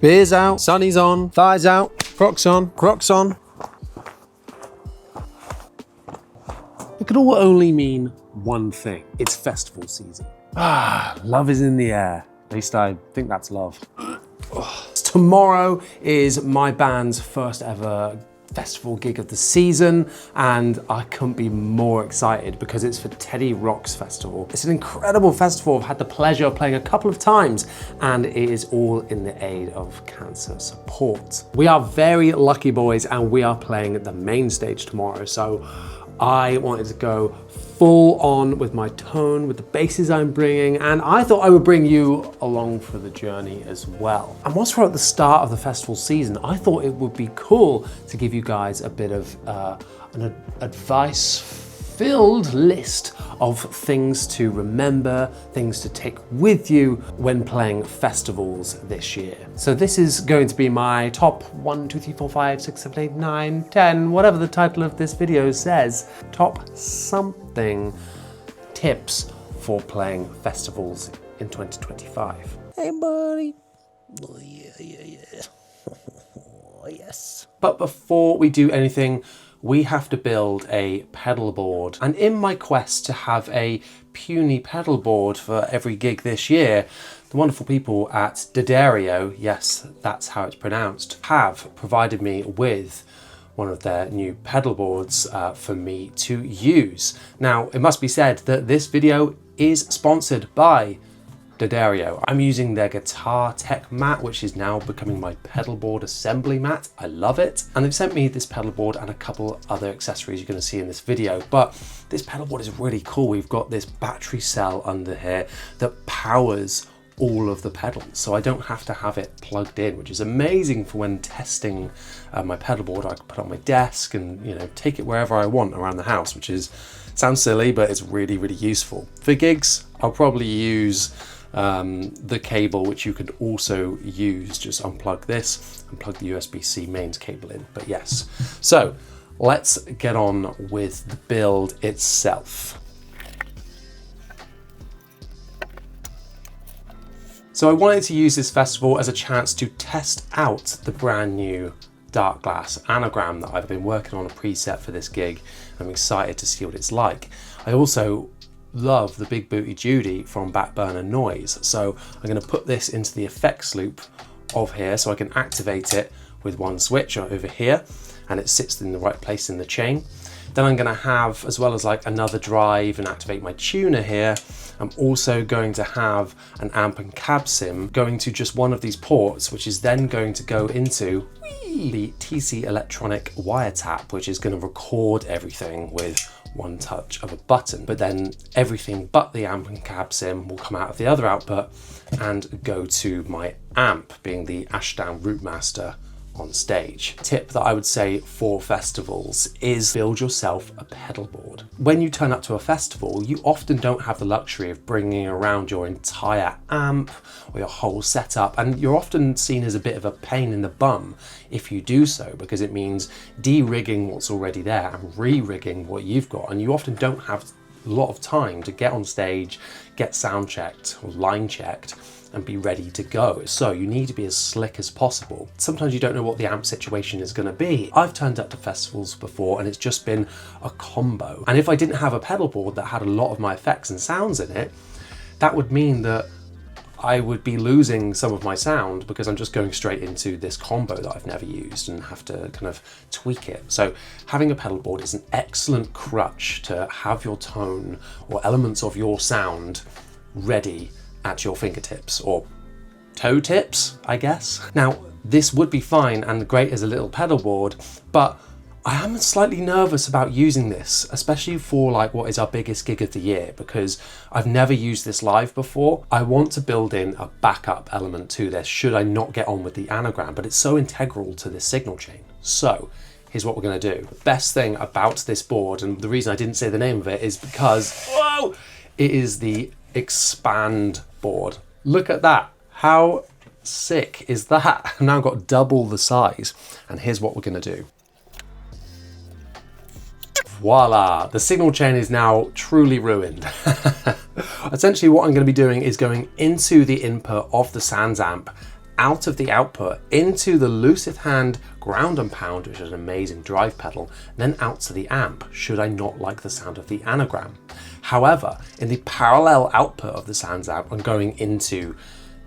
Beers out, sunnies on, thighs out, Crocs on, Crocs on. It could all only mean one thing. It's festival season. Love is in the air. At least I think that's love. Tomorrow is my band's first ever festival gig of the season, and I couldn't be more excited because it's for Teddy Rocks Festival. It's an incredible festival. I've had the pleasure of playing a couple of times, and it is all in the aid of cancer support. We are very lucky boys, and we are playing at the main stage tomorrow, so I wanted to go full on with my tone, with the basses I'm bringing, and I thought I would bring you along for the journey as well. And whilst we're at the start of the festival season, I thought it would be cool to give you guys a bit of an advice-filled list of things to remember, things to take with you when playing festivals this year. So this is going to be my top 1, 2, 3, 4, 5, 6, 7, 8, 9, 10, whatever the title of this video says, top something tips for playing festivals in 2025. Hey buddy. Oh, yeah. Oh, yes. But before we do anything, we have to build a pedal board. And in my quest to have a puny pedal board for every gig this year, the wonderful people at Dibble, yes, that's how it's pronounced, have provided me with one of their new pedal boards for me to use. Now, it must be said that this video is sponsored by Dibble. I'm using their guitar tech mat, which is now becoming my pedal board assembly mat. I love it. And they've sent me this pedal board and a couple other accessories you're going to see in this video. But this pedal board is really cool. We've got this battery cell under here that powers all of the pedals, so I don't have to have it plugged in, which is amazing for when testing my pedal board. I can put it on my desk and, you know, take it wherever I want around the house, which sounds silly, but it's really, really useful. For gigs, I'll probably use the cable, which you could also use. Just unplug this and plug the USB-C mains cable in. But yes, so let's get on with the build itself. So I wanted to use this festival as a chance to test out the brand new dark glass anagram that I've been working on a preset for this gig. I'm excited to see what it's like. I also love the Big Booty Judy from Backburner Noise, so I'm going to put this into the effects loop of here so I can activate it with one switch over here, and it sits in the right place in the chain. Then I'm going to have, as well as like another drive and activate my tuner here, I'm also going to have an amp and cab sim going to just one of these ports, which is then going to go into the TC Electronic wiretap, which is going to record everything with one touch of a button. But then everything but the amp and cab sim will come out of the other output and go to my amp, being the Ashdown Rootmaster on stage. Tip that I would say for festivals is build yourself a pedal board. When you turn up to a festival, you often don't have the luxury of bringing around your entire amp or your whole setup, and you're often seen as a bit of a pain in the bum if you do so, because it means de-rigging what's already there and re-rigging what you've got, and you often don't have a lot of time to get on stage, get sound checked or line checked and be ready to go. So you need to be as slick as possible. Sometimes you don't know what the amp situation is going to be. I've turned up to festivals before and it's just been a combo. And if I didn't have a pedal board that had a lot of my effects and sounds in it, that would mean that I would be losing some of my sound because I'm just going straight into this combo that I've never used and have to kind of tweak it. So having a pedal board is an excellent crutch to have your tone or elements of your sound ready at your fingertips, or toe tips, I guess. Now, this would be fine and great as a little pedal board, but I am slightly nervous about using this, especially for like what is our biggest gig of the year, because I've never used this live before. I want to build in a backup element to this should I not get on with the anagram, but it's so integral to this signal chain. So here's what we're going to do. The best thing about this board, and the reason I didn't say the name of it, is because, whoa, it is the XPND board. Look at that. How sick is that? I've now got double the size. And here's what we're going to do. Voila, the signal chain is now truly ruined. Essentially what I'm going to be doing is going into the input of the Sans amp out of the output into the Lucid Hand ground and pound, which is an amazing drive pedal, and then out to the amp, should I not like the sound of the anagram. However, in the parallel output of the sounds amp, I'm going into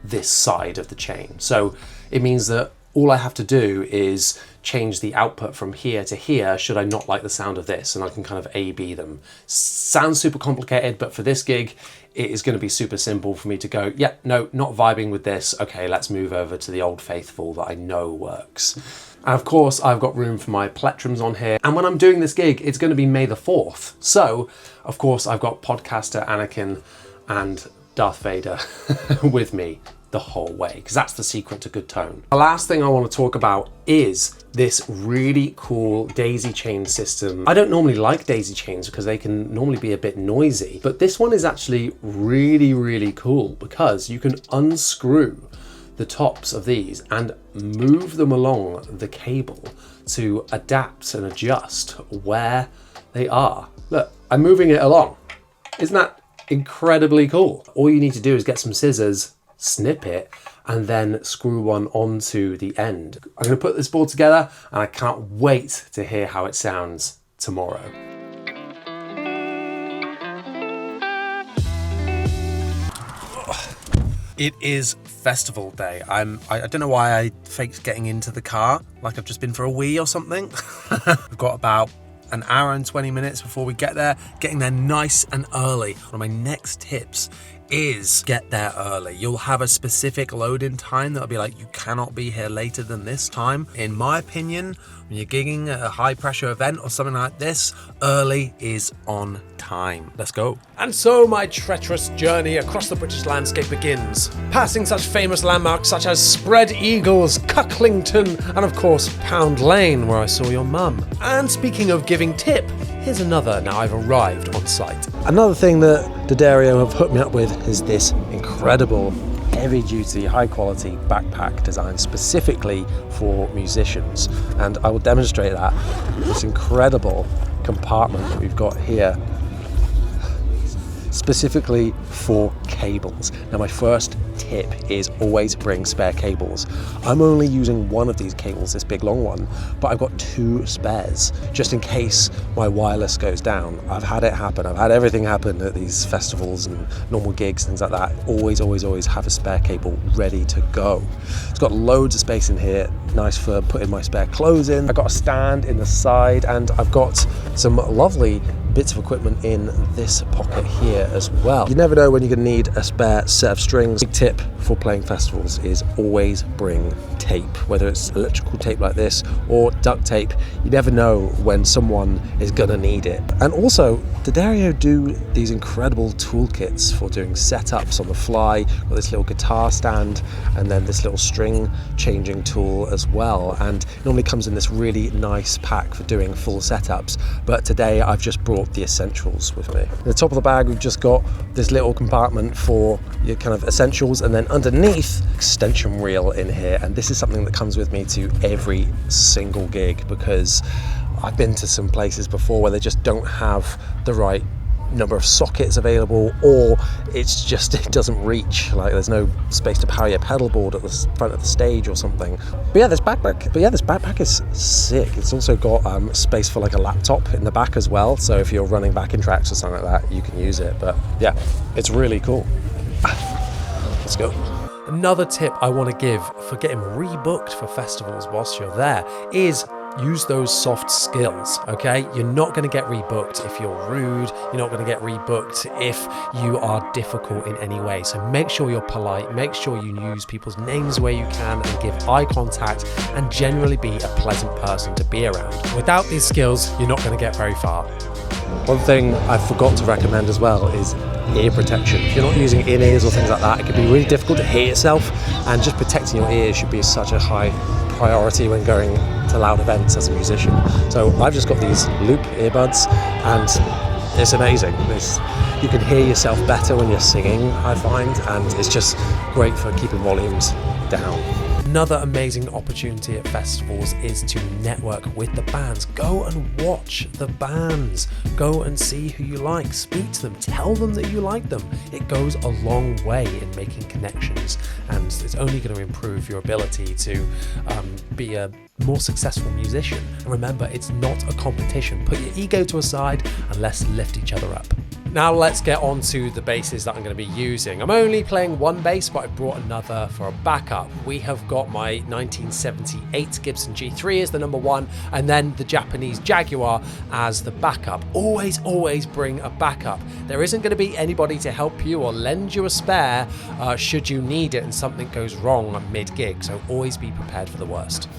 this side of the chain. So it means that all I have to do is change the output from here to here should I not like the sound of this, and I can kind of A/B them. Sounds super complicated, but for this gig, it is going to be super simple for me to go, yeah, no, not vibing with this. Okay, let's move over to the old faithful that I know works. And of course, I've got room for my plectrums on here. And when I'm doing this gig, it's going to be May the 4th. So, of course, I've got podcaster Anakin and Darth Vader with me the whole way, because that's the secret to good tone. The last thing I want to talk about is this really cool daisy chain system. I don't normally like daisy chains because they can normally be a bit noisy, but this one is actually really, really cool because you can unscrew the tops of these and move them along the cable to adapt and adjust where they are. Look, I'm moving it along. Isn't that incredibly cool? All you need to do is get some scissors, snip it, and then screw one onto the end. I'm going to put this board together and I can't wait to hear how it sounds tomorrow. It is festival day. I don't know why I faked getting into the car like I've just been for a wee or something. We've got about an hour and 20 minutes before we get there, getting there nice and early. One of my next tips is get there early. You'll have a specific load-in time that'll be like, you cannot be here later than this time. In my opinion, when you're gigging at a high pressure event or something like this, early is on time. Let's go. And so my treacherous journey across the British landscape begins, passing such famous landmarks such as Spread Eagles, Cucklington, and of course Pound Lane, where I saw your mum. And speaking of giving tip, here's another now I've arrived on site. Another thing that D'Addario have hooked me up with is this incredible heavy-duty, high-quality backpack designed specifically for musicians. And I will demonstrate that with this incredible compartment that we've got here, specifically for cables. Now, my first tip is always bring spare cables. I'm only using one of these cables, this big long one, but I've got 2 spares just in case my wireless goes down. I've had it happen. I've had everything happen at these festivals and normal gigs, things like that. Always, always, always have a spare cable ready to go. It's got loads of space in here, nice for putting my spare clothes in. I've got a stand in the side, and I've got some lovely bits of equipment in this pocket here as well. You never know when you're going to need a spare set of strings. Big tip for playing festivals is always bring tape, whether it's electrical tape like this or duct tape. You never know when someone is going to need it. And also, D'Addario do these incredible toolkits for doing setups on the fly. Got this little guitar stand and then this little string changing tool as well. And it normally comes in this really nice pack for doing full setups. But today I've just brought the essentials with me. At the top of the bag, we've just got this little compartment for your kind of essentials, and then underneath, extension reel in here. And this is something that comes with me to every single gig, because I've been to some places before where they just don't have the right number of sockets available, or it's just, it doesn't reach, like there's no space to power your pedalboard at the front of the stage or something. But yeah, this backpack is sick. It's also got space for like a laptop in the back as well, so if you're running backing tracks or something like that, you can use it. But yeah, it's really cool. Let's go. Another tip I want to give for getting rebooked for festivals whilst you're there is use those soft skills, okay? You're not going to get rebooked if you're rude. You're not going to get rebooked if you are difficult in any way. So make sure you're polite. Make sure you use people's names where you can and give eye contact and generally be a pleasant person to be around. Without these skills, you're not going to get very far. One thing I forgot to recommend as well is ear protection. If you're not using in-ears or things like that, it can be really difficult to hear yourself, and just protecting your ears should be such a high priority when going to loud events as a musician. So I've just got these loop earbuds, and it's amazing. You can hear yourself better when you're singing, I find, and it's just great for keeping volumes down. Another amazing opportunity at festivals is to network with the bands. Go and watch the bands. Go and see who you like. Speak to them. Tell them that you like them. It goes a long way in making connections, and it's only going to improve your ability to be a more successful musician. And remember, it's not a competition. Put your ego to a side and let's lift each other up. Now let's get on to the basses that I'm going to be using. I'm only playing one bass, but I brought another for a backup. We have got my 1978 Gibson G3 as the number one, and then the Japanese Jaguar as the backup. Always bring a backup. There isn't going to be anybody to help you or lend you a spare should you need it and something goes wrong mid-gig, so always be prepared for the worst.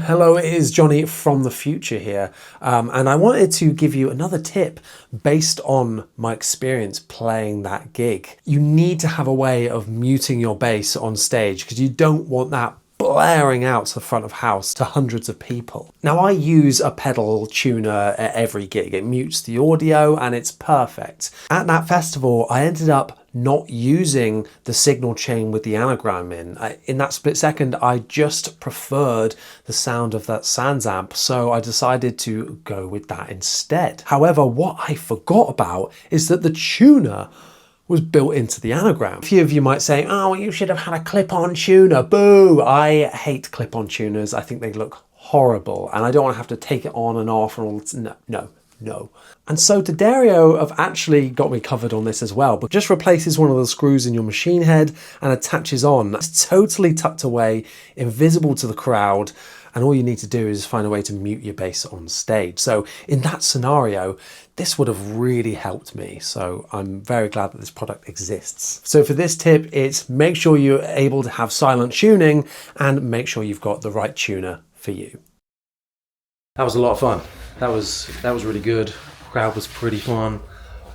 Hello, it is Johnny from the future here, and I wanted to give you another tip based on my experience playing that gig. You need to have a way of muting your bass on stage because you don't want that blaring out to the front of house to hundreds of people. Now, I use a pedal tuner at every gig. It mutes the audio and it's perfect. At that festival, I ended up not using the signal chain with the anagram in that split second, I just preferred the sound of that Sans amp, so I decided to go with that instead. However, what I forgot about is that the tuner was built into the anagram. A few of you might say, oh, you should have had a clip-on tuner. Boo! I hate clip-on tuners. I think they look horrible, and I don't want to have to take it on and off and all. No. And so D'Addario have actually got me covered on this as well, but just replaces one of the screws in your machine head and attaches on. It's totally tucked away, invisible to the crowd, and all you need to do is find a way to mute your bass on stage. So in that scenario, this would have really helped me. So I'm very glad that this product exists. So for this tip, it's make sure you're able to have silent tuning and make sure you've got the right tuner for you. That was a lot of fun. That was really good. Crowd was pretty fun.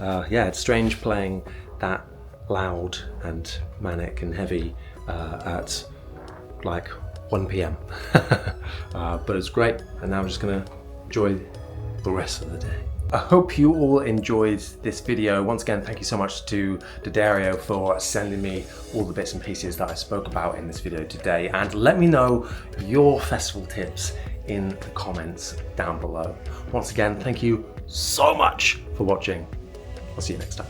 Yeah, it's strange playing that loud and manic and heavy at like 1 p.m. But it's great, and now I'm just gonna enjoy the rest of the day. I hope you all enjoyed this video. Once again, thank you so much to D'Addario for sending me all the bits and pieces that I spoke about in this video today, and let me know your festival tips in the comments down below. Once again, thank you so much for watching. I'll see you next time.